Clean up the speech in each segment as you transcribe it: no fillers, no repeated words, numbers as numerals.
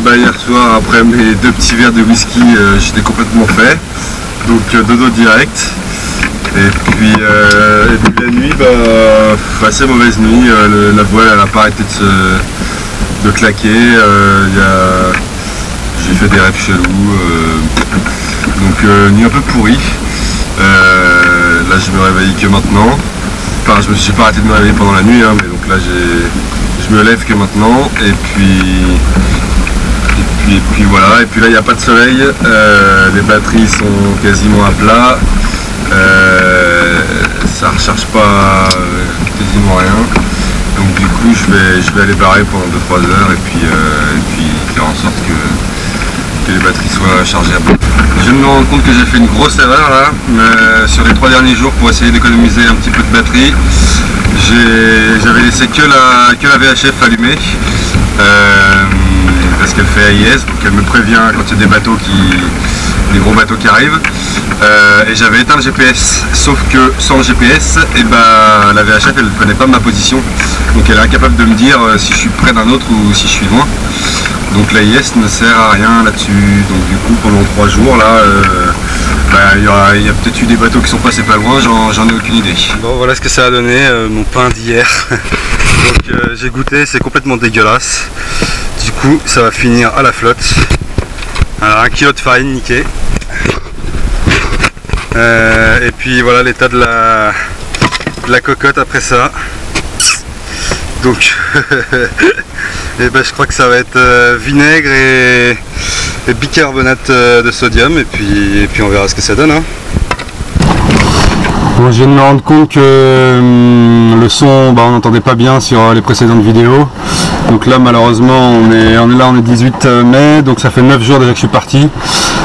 hier soir, après mes 2 petits verres de whisky, j'étais complètement fait. Donc dodo direct. Et puis la nuit, assez mauvaise nuit. La voile elle n'a pas arrêté de claquer. J'ai fait des rêves chelous. Donc nuit un peu pourrie. Là je me réveille que maintenant. Enfin je me suis pas arrêté de me réveiller pendant la nuit, hein, mais donc là je me lève que maintenant. Et puis voilà. Et puis là il n'y a pas de soleil. Les batteries sont quasiment à plat. Ça recharge pas quasiment rien. Donc du coup je vais aller barrer pendant 2-3 heures et puis faire en sorte que les batteries soient chargées à plat. Je viens de me rendre compte que j'ai fait une grosse erreur là sur les 3 derniers jours pour essayer d'économiser un petit peu de batterie. J'avais laissé que la VHF allumée parce qu'elle fait AIS, donc elle me prévient quand il y a des gros bateaux qui arrivent. Et j'avais éteint le GPS, sauf que sans le GPS, la VHF elle ne connaît pas ma position, donc elle est incapable de me dire si je suis près d'un autre ou si je suis loin. Donc l'AIS ne sert à rien là-dessus. Donc du coup pendant 3 jours là, il y a peut-être eu des bateaux qui sont passés pas loin, j'en ai aucune idée. Bon voilà ce que ça a donné, mon pain d'hier. Donc j'ai goûté, c'est complètement dégueulasse. Du coup ça va finir à la flotte. Alors 1 kg de farine niqué. Et puis voilà l'état de la cocotte après ça. Donc et je crois que ça va être vinaigre et bicarbonate de sodium et puis on verra ce que ça donne, hein. Bon, je viens de me rendre compte que le son on n'entendait pas bien sur les précédentes vidéos. Donc là malheureusement on est 18 mai, donc ça fait 9 jours déjà que je suis parti.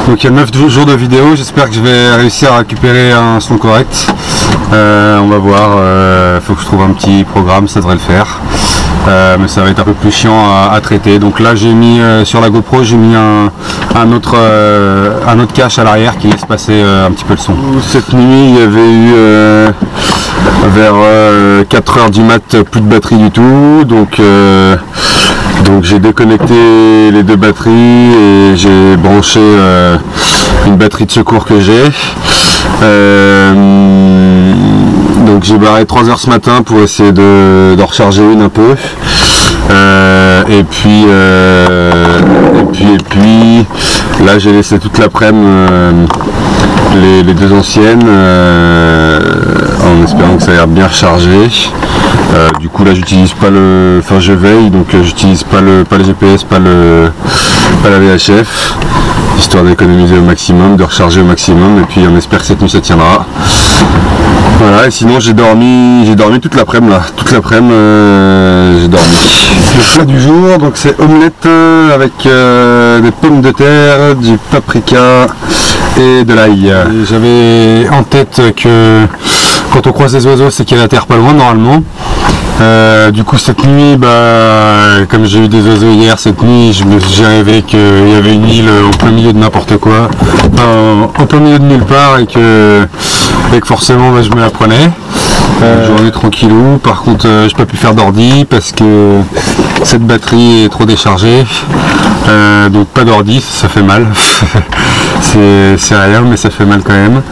Donc il y a 9 jours de vidéo, j'espère que je vais réussir à récupérer un son correct. On va voir, faut que je trouve un petit programme, ça devrait le faire. Mais ça va être un peu plus chiant à traiter. Donc là j'ai mis sur la GoPro, j'ai mis un autre cache à l'arrière qui laisse passer un petit peu le son. Cette nuit il y avait eu vers 4 h du mat plus de batterie du tout, donc j'ai déconnecté les 2 batteries et j'ai branché une batterie de secours que j'ai. Donc j'ai barré 3 h ce matin pour essayer de recharger une un peu. Et puis là j'ai laissé toute l'après-midi les 2 anciennes en espérant que ça ait l'air bien rechargé. Du coup là j'utilise pas je veille, donc j'utilise pas le GPS, pas la VHF, histoire d'économiser au maximum, de recharger au maximum, et puis on espère que cette nuit ça tiendra. Voilà, et sinon j'ai dormi toute l'après-midi là, j'ai dormi. Le plat du jour, donc c'est omelette avec des pommes de terre, du paprika et de l'ail. J'avais en tête que quand on croise des oiseaux c'est qu'il y a la terre pas loin normalement. Du coup cette nuit, comme j'ai eu des oiseaux hier, cette nuit j'ai rêvé qu'il y avait une île au plein milieu de n'importe quoi, en plein milieu de nulle part, et que forcément je me la prenais. Journée tranquillou. Par contre j'ai pas pu faire d'ordi parce que cette batterie est trop déchargée, donc pas d'ordi, ça fait mal. C'est rien mais ça fait mal quand même.